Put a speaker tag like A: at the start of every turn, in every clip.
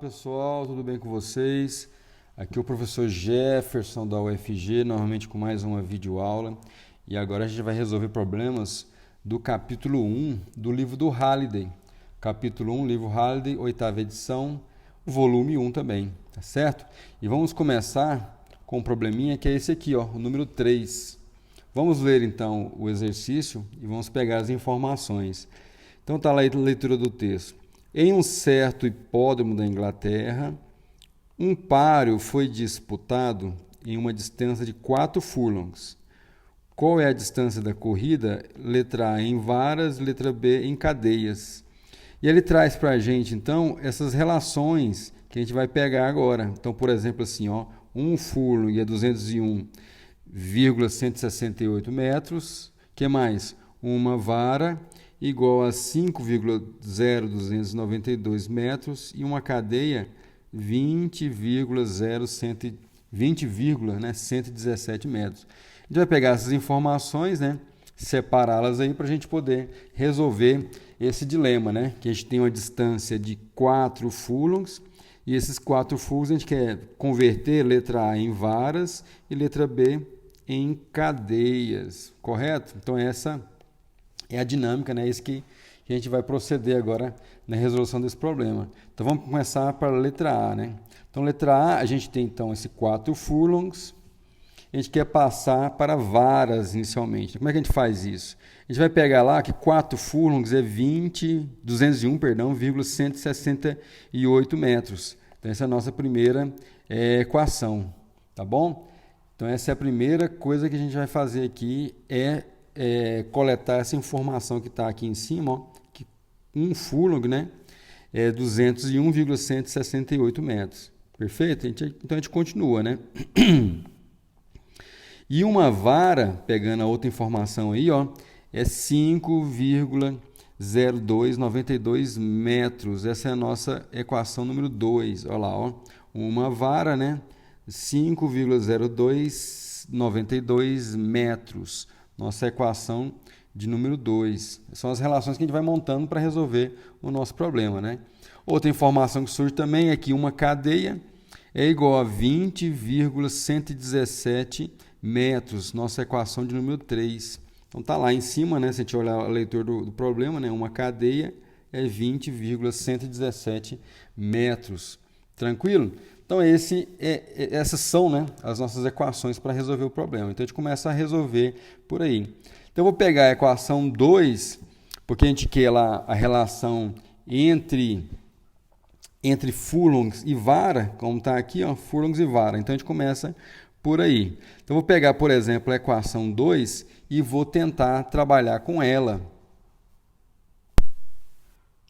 A: pessoal, tudo bem com vocês? Aqui é o professor Jefferson da UFG, novamente com mais uma videoaula. E agora a gente vai resolver problemas do capítulo 1 do livro do Halliday. Capítulo 1, livro Halliday, 8ª edição, volume 1 também, tá certo? E vamos começar com um probleminha que é esse aqui, ó, o número 3. Vamos ler então o exercício e vamos pegar as informações. Então está lá a leitura do texto. Em um certo hipódromo da Inglaterra, um páreo foi disputado em uma distância de 4 furlongs. Qual é a distância da corrida? Letra A em varas, letra B em cadeias. E ele traz para a gente, então, essas relações que a gente vai pegar agora. Então, por exemplo, assim, ó, um furlong é 201,168 metros. O que mais? Uma vara igual a 5,0292 metros e uma cadeia 20,117 metros. A gente vai pegar essas informações, né, separá-las aí para a gente poder resolver esse dilema, né, que a gente tem uma distância de 4 furlongs e esses 4 furlongs a gente quer converter letra A em varas e letra B em cadeias, correto? Então essa é a dinâmica, né? Isso que a gente vai proceder agora na resolução desse problema. Então vamos começar para a letra A, né? Então letra A, a gente tem então esse 4 furlongs, a gente quer passar para varas inicialmente. Como é que a gente faz isso? A gente vai pegar lá que 4 furlongs é 201,168 metros. Então essa é a nossa primeira equação, tá bom? Então essa é a primeira coisa que a gente vai fazer aqui, coletar essa informação que está aqui em cima, ó, que um furlong, né, é 201,168 metros. Perfeito? Então a gente continua, né? E uma vara, pegando a outra informação aí, ó, é 5,0292 metros. Essa é a nossa equação número 2. Olha lá, ó. Uma vara, né, 5,0292 metros. Nossa equação de número 2. São as relações que a gente vai montando para resolver o nosso problema, né? Outra informação que surge também é que uma cadeia é igual a 20,117 metros. Nossa equação de número 3. Então tá lá em cima, né? Se a gente olhar a leitura do problema, né? Uma cadeia é 20,117 metros. Tranquilo? Então essas são, né, as nossas equações para resolver o problema. Então a gente começa a resolver por aí. Então eu vou pegar a equação 2, porque a gente quer lá a relação entre furlongs e vara, como está aqui, ó, furlongs e vara. Então a gente começa por aí. Então eu vou pegar, por exemplo, a equação 2 e vou tentar trabalhar com ela.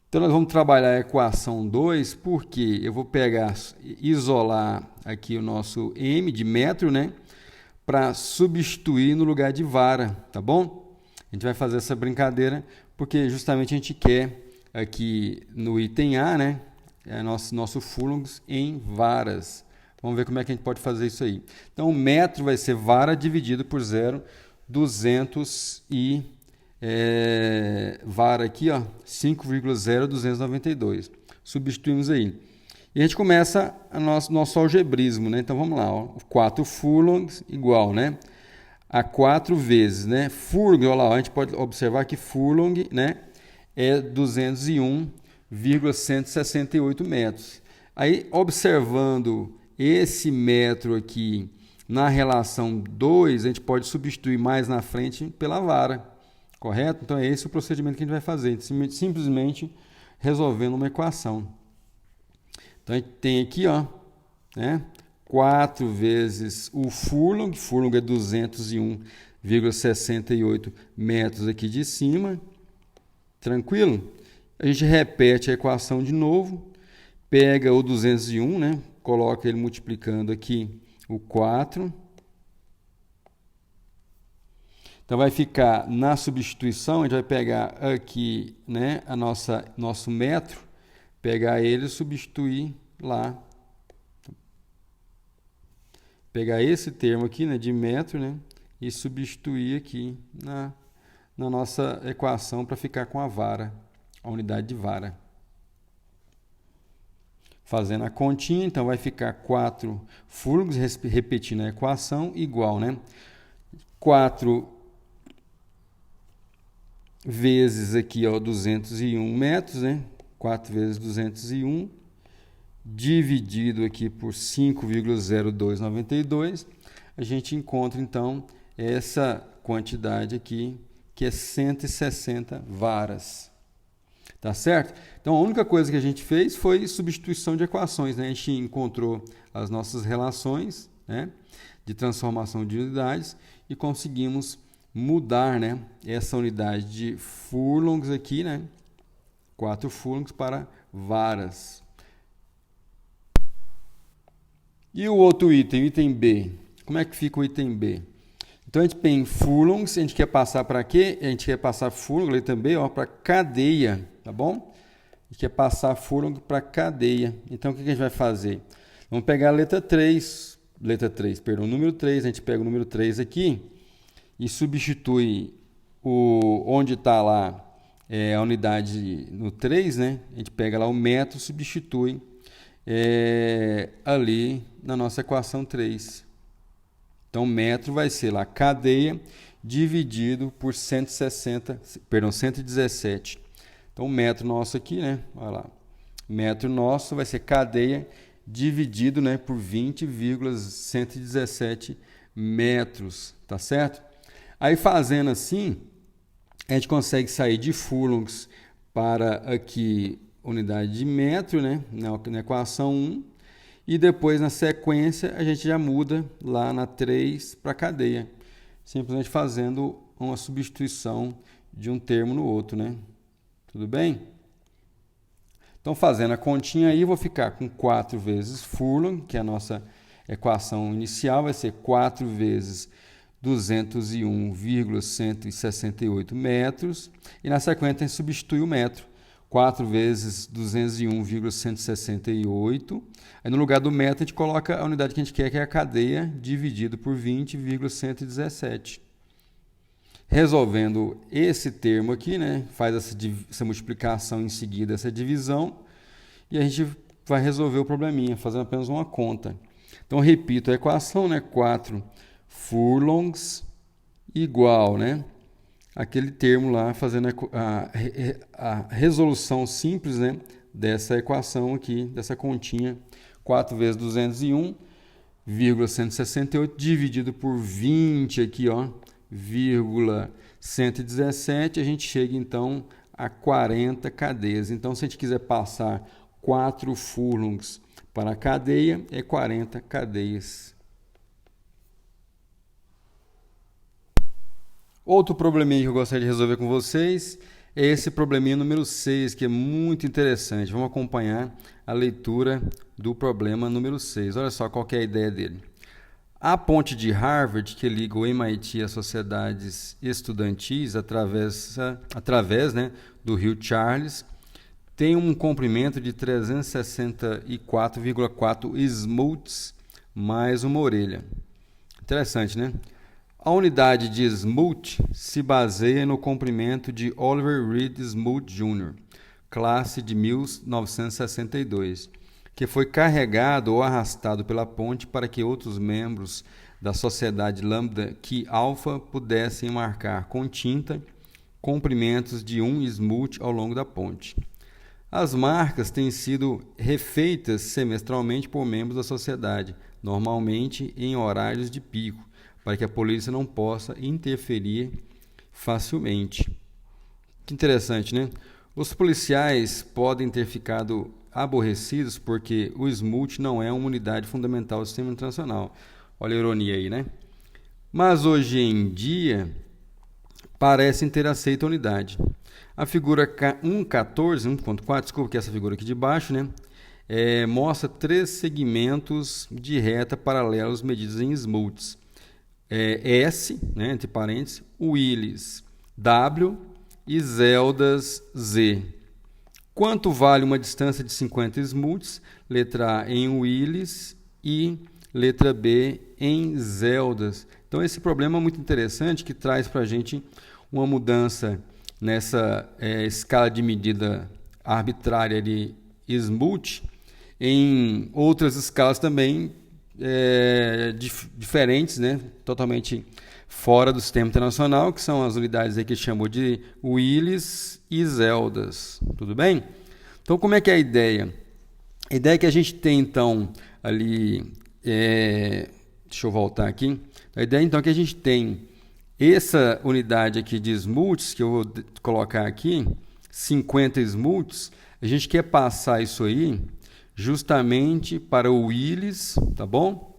A: Então, nós vamos trabalhar a equação 2, porque eu vou isolar aqui o nosso m de metro, né, para substituir no lugar de vara, tá bom? A gente vai fazer essa brincadeira porque justamente a gente quer aqui no item A, né, nosso furlongs em varas. Vamos ver como é que a gente pode fazer isso aí. Então, o metro vai ser vara dividido por 0,200 vara aqui, ó, 5,0292. Substituímos aí. E a gente começa nosso algebrismo, né? Então vamos lá, ó. 4 furlongs igual, né, a 4 vezes, né? Furlong, olha lá, ó, a gente pode observar que furlong, né, é 201,168 metros. Aí, observando esse metro aqui na relação 2, a gente pode substituir mais na frente pela vara. Correto? Então, é esse o procedimento que a gente vai fazer, simplesmente resolvendo uma equação. Então, a gente tem aqui, ó, né, 4 vezes o furlong é 201,68 metros aqui de cima. Tranquilo? A gente repete a equação de novo, pega o 201, né, coloca ele multiplicando aqui o 4. Então, vai ficar na substituição, a gente vai pegar aqui, né, nosso metro, pegar ele e substituir lá. Pegar esse termo aqui, né, de metro, né, e substituir aqui na nossa equação para ficar com a vara, a unidade de vara. Fazendo a continha, então vai ficar 4 furlongs, repetindo a equação, igual, né? 4 vezes aqui, ó, 201 metros, né? 4 vezes 201, dividido aqui por 5,0292, a gente encontra, então, essa quantidade aqui, que é 160 varas. Tá certo? Então, a única coisa que a gente fez foi substituição de equações, né? A gente encontrou as nossas relações, né, de transformação de unidades e conseguimos mudar, né, essa unidade de furlongs aqui, né, 4 furlongs para varas. E o outro item, o item B? Como é que fica o item B? Então, a gente tem furlongs, a gente quer passar para quê? A gente quer passar furlong, letra B, para cadeia, tá bom? A gente quer passar furlong para cadeia. Então, o que a gente vai fazer? Vamos pegar a letra 3, o número 3, a gente pega o número 3 aqui e substitui onde está lá a unidade no 3, né? A gente pega lá o metro, substitui ali na nossa equação 3. Então, metro vai ser lá cadeia dividido por 117. Então, o metro nosso aqui, né? Olha lá. Metro nosso vai ser cadeia dividido, né, por 20,117 metros, tá certo? Aí, fazendo assim, a gente consegue sair de furlongs para aqui unidade de metro, né, na equação 1. E depois, na sequência, a gente já muda lá na 3 para cadeia. Simplesmente fazendo uma substituição de um termo no outro, né? Tudo bem? Então, fazendo a continha aí, vou ficar com 4 vezes furlong, que é a nossa equação inicial, vai ser 4 vezes 201,168 metros. E na sequência, a gente substitui o metro. 4 vezes 201,168. Aí no lugar do metro a gente coloca a unidade que a gente quer, que é a cadeia, dividido por 20,117. Resolvendo esse termo aqui, né, faz essa multiplicação em seguida, essa divisão, e a gente vai resolver o probleminha, fazendo apenas uma conta. Então, repito a equação, né, 4 furlongs igual, né, aquele termo lá, fazendo a resolução simples, né, dessa equação aqui, dessa continha, 4 vezes 201,168 dividido por 20 aqui, ó, 117, a gente chega então a 40 cadeias. Então, se a gente quiser passar 4 furlongs para a cadeia, é 40 cadeias. Outro probleminha que eu gostaria de resolver com vocês é esse probleminha número 6, que é muito interessante. Vamos acompanhar a leitura do problema número 6. Olha só qual que é a ideia dele. A ponte de Harvard, que liga o MIT às sociedades estudantis através, né, do rio Charles, tem um comprimento de 364,4 smoothes mais uma orelha. Interessante, né? A unidade de Smoot se baseia no comprimento de Oliver Reed Smoot Jr., classe de 1962, que foi carregado ou arrastado pela ponte para que outros membros da sociedade Lambda Chi Alpha pudessem marcar com tinta comprimentos de um Smoot ao longo da ponte. As marcas têm sido refeitas semestralmente por membros da sociedade, normalmente em horários de pico, para que a polícia não possa interferir facilmente. Que interessante, né? Os policiais podem ter ficado aborrecidos porque o Smoot não é uma unidade fundamental do sistema internacional. Olha a ironia aí, né? Mas hoje em dia parecem ter aceito a unidade. A figura 1.14, desculpa, que é essa figura aqui de baixo, né? Mostra 3 segmentos de reta paralelos medidos em smooths. S, né, entre parênteses, Willis W e Zeldas Z. Quanto vale uma distância de 50 smooths? Letra A em Willis e letra B em Zeldas. Então, esse problema é muito interessante, que traz para a gente uma mudança nessa escala de medida arbitrária de Smoot, em outras escalas também diferentes, né? Totalmente fora do sistema internacional, que são as unidades aí que chamou de Willis e Zeldas. Tudo bem? Então, como é que é a ideia? A ideia é que a gente tem, então, ali... deixa eu voltar aqui. A ideia, então, é que a gente tem essa unidade aqui de Smoothes, que eu vou colocar aqui, 50 Smoothes. A gente quer passar isso aí justamente para o Willis, tá bom?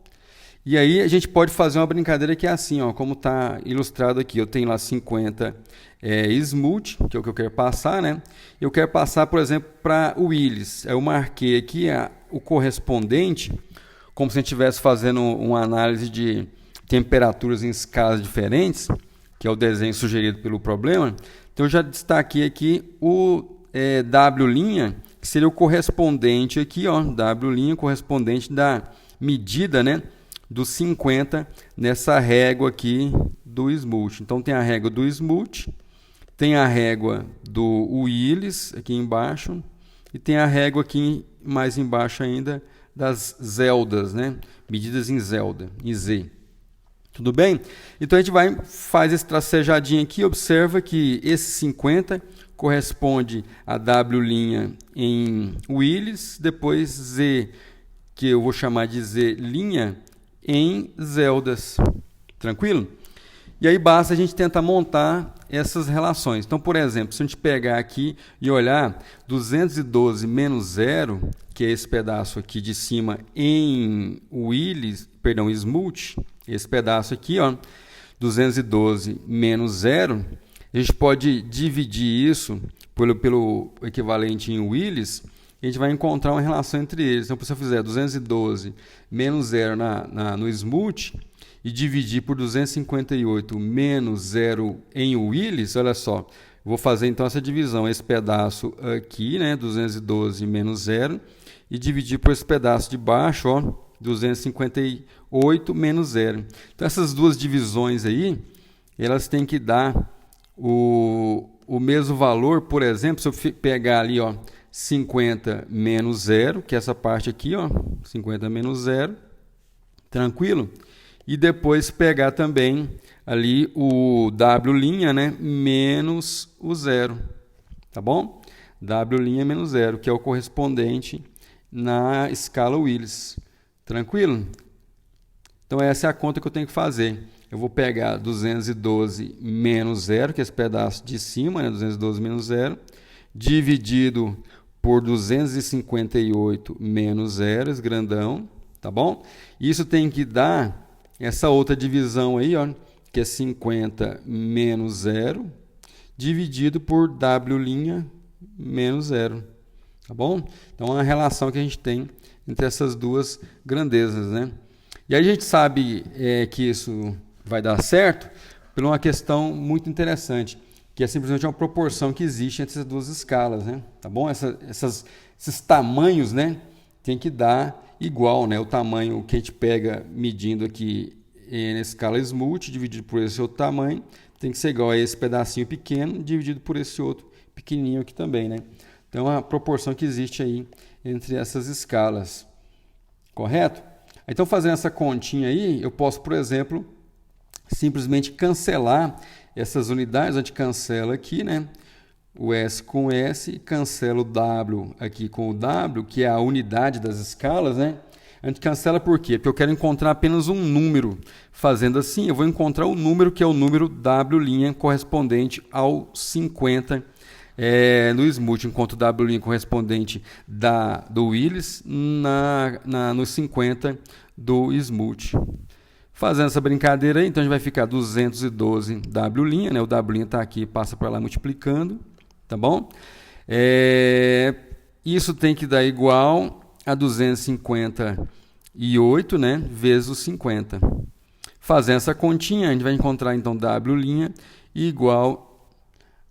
A: E aí a gente pode fazer uma brincadeira que é assim, ó, como está ilustrado aqui. Eu tenho lá 50 Smooth, que é o que eu quero passar, né? Eu quero passar, por exemplo, para o Willis. Eu marquei aqui o correspondente, como se a gente estivesse fazendo uma análise de temperaturas em escalas diferentes, que é o desenho sugerido pelo problema. Então eu já destaquei aqui o W', que seria o correspondente aqui, ó, W' correspondente da medida, né, dos 50 nessa régua aqui do Smoot. Então tem a régua do Smoot, tem a régua do Willis aqui embaixo e tem a régua aqui mais embaixo ainda das Zeldas, né, medidas em Zelda, em Z. Tudo bem? Então a gente faz esse tracejadinho aqui, observa que esse 50 corresponde a W' em Willis, depois Z, que eu vou chamar de Z' em Zeldas. Tranquilo? E aí basta a gente tentar montar essas relações. Então, por exemplo, se a gente pegar aqui e olhar 212 menos 0, que é esse pedaço aqui de cima em Willis, perdão, Smoot, esse pedaço aqui, ó, 212 menos 0, a gente pode dividir isso pelo equivalente em Willis, e a gente vai encontrar uma relação entre eles. Então, se eu fizer 212 menos 0 no Smoot e dividir por 258 menos 0 em Willis, olha só, vou fazer então essa divisão, esse pedaço aqui, né, 212 menos 0, e dividir por esse pedaço de baixo, ó, 258 menos 0. Então, essas duas divisões aí, elas têm que dar o mesmo valor. Por exemplo, se eu pegar ali, ó, 50 menos 0, que é essa parte aqui, ó, 50 menos 0, tranquilo? E depois pegar também ali o W', né, menos o 0, tá bom? W' menos 0, que é o correspondente na escala Willis. Tranquilo? Então essa é a conta que eu tenho que fazer. Eu vou pegar 212 menos 0, que é esse pedaço de cima, né, 212 menos 0, dividido por 258 menos 0, esse grandão, tá bom? Isso tem que dar essa outra divisão aí, ó, que é 50 menos 0, dividido por W' menos 0, tá bom? Então é uma relação que a gente tem entre essas duas grandezas, né? E aí a gente sabe que isso vai dar certo por uma questão muito interessante, que é simplesmente uma proporção que existe entre essas duas escalas, né? Tá bom? Esses tamanhos, né, tem que dar igual, né? O tamanho que a gente pega medindo aqui na escala Smoot, dividido por esse outro tamanho, tem que ser igual a esse pedacinho pequeno, dividido por esse outro pequenininho aqui também, né? Então, a proporção que existe aí entre essas escalas. Correto? Então, fazendo essa continha aí, eu posso, por exemplo, simplesmente cancelar essas unidades. A gente cancela aqui, né, o S com S, cancela o W aqui com o W, que é a unidade das escalas, né? A gente cancela por quê? Porque eu quero encontrar apenas um número. Fazendo assim, eu vou encontrar o número que é o número W' correspondente ao 50 no Smoot, enquanto o W' correspondente do Willis no 50 do Smoot. Fazendo essa brincadeira aí, então a gente vai ficar 212 W', né? O W' está aqui, passa para lá multiplicando, tá bom? Isso tem que dar igual a 258, né, vezes os 50. Fazendo essa continha, a gente vai encontrar então W' igual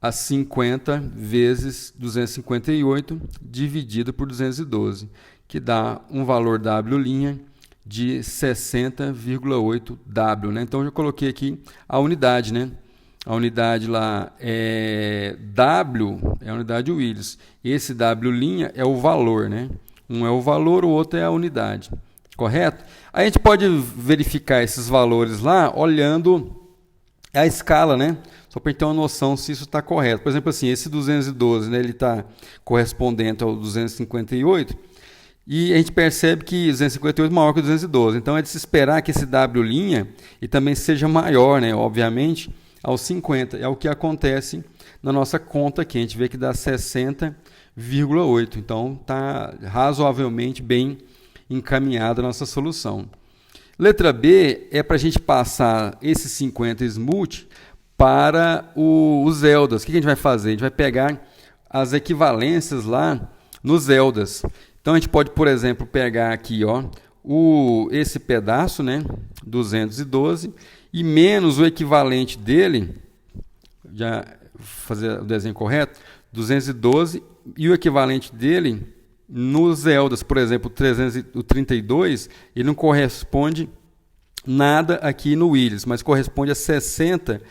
A: a 50 vezes 258 dividido por 212, que dá um valor W' de 60,8 W, né? Então eu já coloquei aqui a unidade, né? A unidade lá é W, é a unidade Willis. Esse W' é o valor, né? Um é o valor, o outro é a unidade. Correto? Aí a gente pode verificar esses valores lá olhando a escala, né? Só para ter uma noção se isso está correto. Por exemplo, assim, esse 212, né, ele está correspondente ao 258, e a gente percebe que 258 é maior que o 212. Então é de se esperar que esse W' e também seja maior, né, obviamente, aos 50. É o que acontece na nossa conta aqui. A gente vê que dá 60,8. Então está razoavelmente bem encaminhada a nossa solução. Letra B é para a gente passar esses 50 smooth para os ELDAS. O que a gente vai fazer? A gente vai pegar as equivalências lá nos ELDAS. Então a gente pode, por exemplo, pegar aqui, ó, esse pedaço, né, 212, e menos o equivalente dele, já fazer o desenho correto, 212, e o equivalente dele nos ELDAS, por exemplo, o 32, ele não corresponde nada aqui no Willis, mas corresponde a 60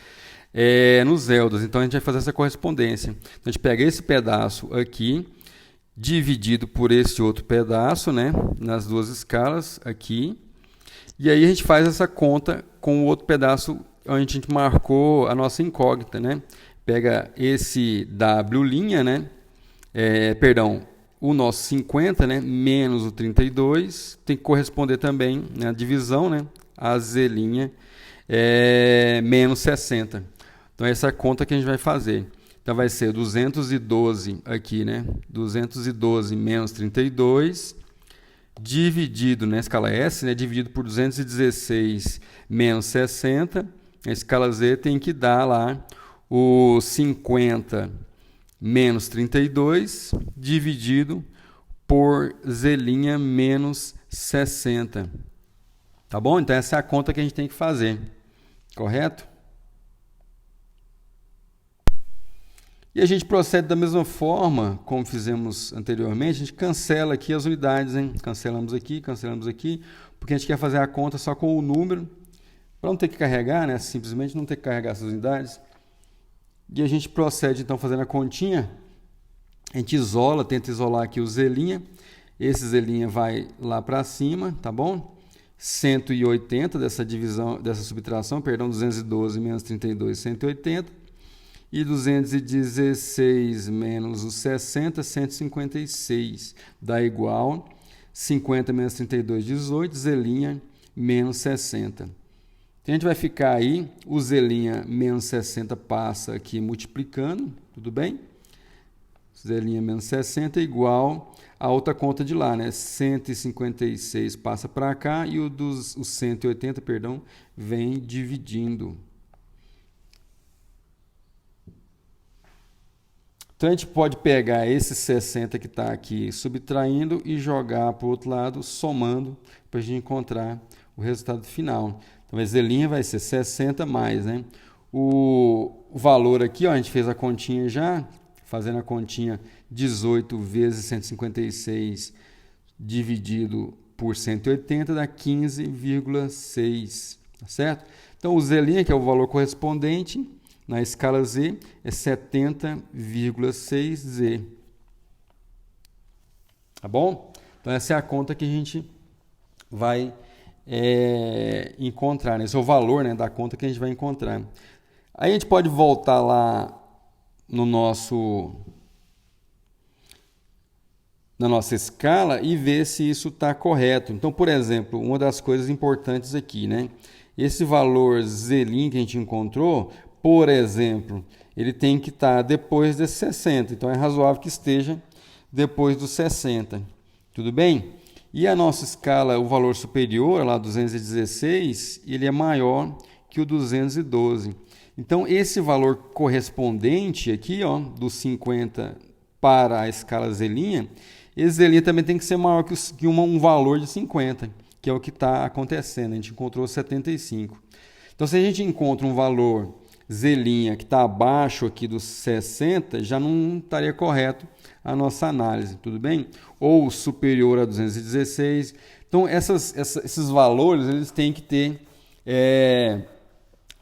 A: nos ELDAS. Então a gente vai fazer essa correspondência. Então, a gente pega esse pedaço aqui, dividido por esse outro pedaço, né, nas duas escalas aqui, e aí a gente faz essa conta com o outro pedaço onde a gente marcou a nossa incógnita, né? Pega esse W', né? O nosso 50, né, menos o 32, tem que corresponder também na divisão, né, a Z' menos 60. Então, essa é a conta que a gente vai fazer. Então, vai ser 212 aqui, né, 212 menos 32, dividido na escala S, né, dividido por 216 menos 60. A escala Z tem que dar lá o 50 menos 32, dividido por Z' menos 60. Tá bom? Então, essa é a conta que a gente tem que fazer. Correto? E a gente procede da mesma forma como fizemos anteriormente. A gente cancela aqui as unidades, hein? Cancelamos aqui, porque a gente quer fazer a conta só com o número, para não ter que carregar, né? Simplesmente não ter que carregar essas unidades. E a gente procede, então, fazendo a continha. A gente tenta isolar aqui o Z'. Esse Z' vai lá para cima, tá bom? 180 dessa divisão, dessa subtração, perdão, 212 menos 32, 180. E 216 menos os 60, 156. Dá igual 50 menos 32, 18, Z' menos 60. Então, a gente vai ficar aí, o Z' menos 60 passa aqui multiplicando, tudo bem? Z' menos 60 é igual a outra conta de lá, né? 156 passa para cá e os 180, perdão, vem dividindo. Então, a gente pode pegar esse 60 que está aqui subtraindo e jogar para o outro lado, somando, para a gente encontrar o resultado final. Então, a Z' vai ser 60 mais, né? O valor aqui, ó, a gente fez a continha já, fazendo a continha 18 vezes 156 dividido por 180 dá 15,6, tá certo? Então, o Z', que é o valor correspondente na escala Z, é 70,6Z. Tá bom? Então, essa é a conta que a gente vai encontrar, né? Esse é o valor, né, da conta que a gente vai encontrar. Aí a gente pode voltar lá na nossa escala e ver se isso está correto. Então, por exemplo, uma das coisas importantes aqui, né? Esse valor Z' que a gente encontrou, por exemplo, ele tem que estar depois desses 60. Então, é razoável que esteja depois dos 60. Tudo bem? E a nossa escala, o valor superior, lá 216, ele é maior que o 212. Então, esse valor correspondente aqui, ó, do 50 para a escala Z', esse Z' também tem que ser maior que um valor de 50, que é o que está acontecendo. A gente encontrou 75. Então, se a gente encontra um valor Z' que está abaixo aqui dos 60, já não estaria correto a nossa análise, tudo bem? Ou superior a 216. Então, esses valores, eles têm que ter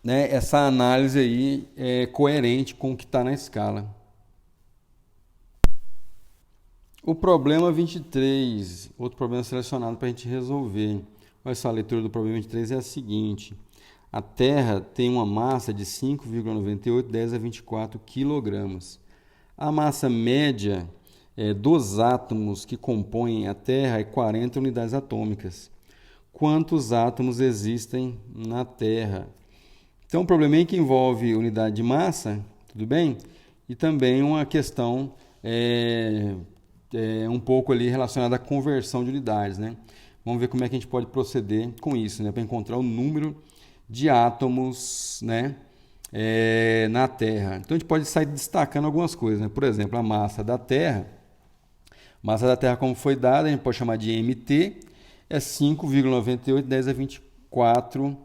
A: né, essa análise aí coerente com o que está na escala. O problema 23, outro problema selecionado para a gente resolver. Olha só, a leitura do problema 23 é a seguinte. A Terra tem uma massa de 5,98 10 a 24 quilogramas. A massa média dos átomos que compõem a Terra é 40 unidades atômicas. Quantos átomos existem na Terra? Então, o probleminha que envolve unidade de massa, tudo bem? E também uma questão um pouco ali relacionada à conversão de unidades, né? Vamos ver como é que a gente pode proceder com isso, né? Para encontrar o número de átomos, né? Na Terra. Então, a gente pode sair destacando algumas coisas, né? Por exemplo, a massa da Terra. Massa da Terra, como foi dada, a gente pode chamar de MT, é 5,98 10 a 24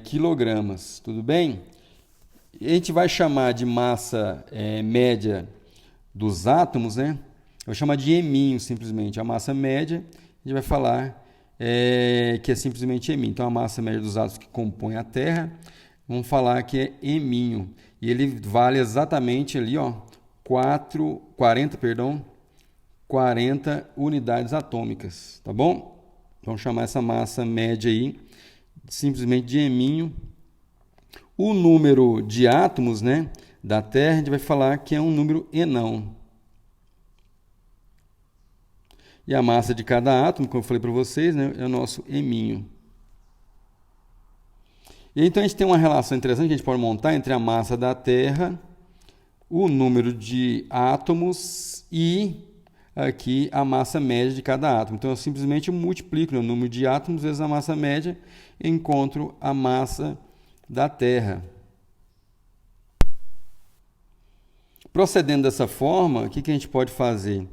A: quilogramas, tudo bem? E a gente vai chamar de massa média dos átomos, né? Eu vou chamar de eminho, simplesmente. A massa média, a gente vai falar que é simplesmente eminho. Então, a massa média dos átomos que compõem a Terra, vamos falar que é eminho. E ele vale exatamente ali, ó, 40 unidades atômicas, tá bom? Vamos chamar essa massa média aí simplesmente de eminho. O número de átomos, né, da Terra, a gente vai falar que é um número enão. E a massa de cada átomo, como eu falei para vocês, né, é o nosso eminho. E então a gente tem uma relação interessante que a gente pode montar entre a massa da Terra, o número de átomos e aqui a massa média de cada átomo. Então eu simplesmente multiplico, né, o número de átomos vezes a massa média e encontro a massa da Terra. Procedendo dessa forma, o que a gente pode fazer?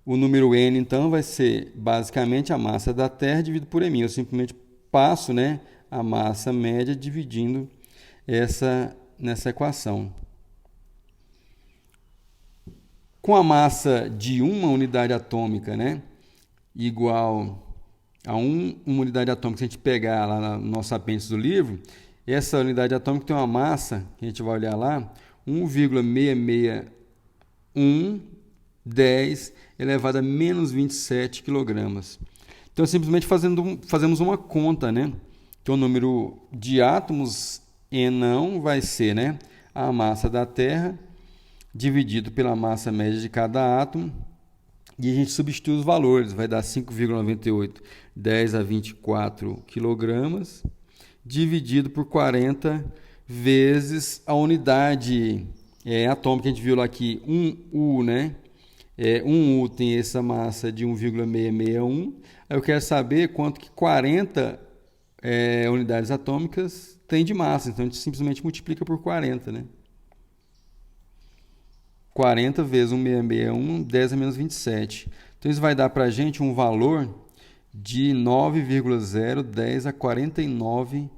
A: O número n, então, vai ser basicamente a massa da Terra dividido por m. Eu simplesmente passo, né, a massa média dividindo nessa equação. Com a massa de uma unidade atômica, né, igual a uma unidade atômica, se a gente pegar lá no nosso apêndice do livro, essa unidade atômica tem uma massa, que a gente vai olhar lá, 1,66110 elevado a menos 27 quilogramas. Então, simplesmente fazemos uma conta, né? Então, o número de átomos enão vai ser, né, a massa da Terra dividido pela massa média de cada átomo. E a gente substitui os valores, vai dar 5,98 10 a 24 quilogramas, dividido por 40 vezes a unidade atômica. A gente viu lá aqui 1U, né? 1U tem essa massa de 1,661. Aí eu quero saber quanto que 40 unidades atômicas tem de massa. Então a gente simplesmente multiplica por 40, né? 40 vezes 1,661, 10 a menos 27. Então isso vai dar para a gente um valor de 9,010 a 49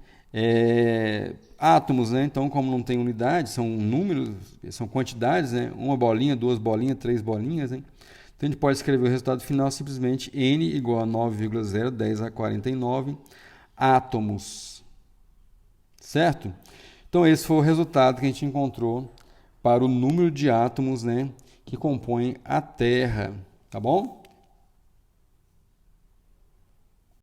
A: átomos, né? Então, como não tem unidade, são números, são quantidades, né? Uma bolinha, duas bolinhas, três bolinhas, né? Então, a gente pode escrever o resultado final simplesmente n igual a 9,010 a 49 átomos, certo? Então, esse foi o resultado que a gente encontrou para o número de átomos, né, que compõem a Terra, tá bom?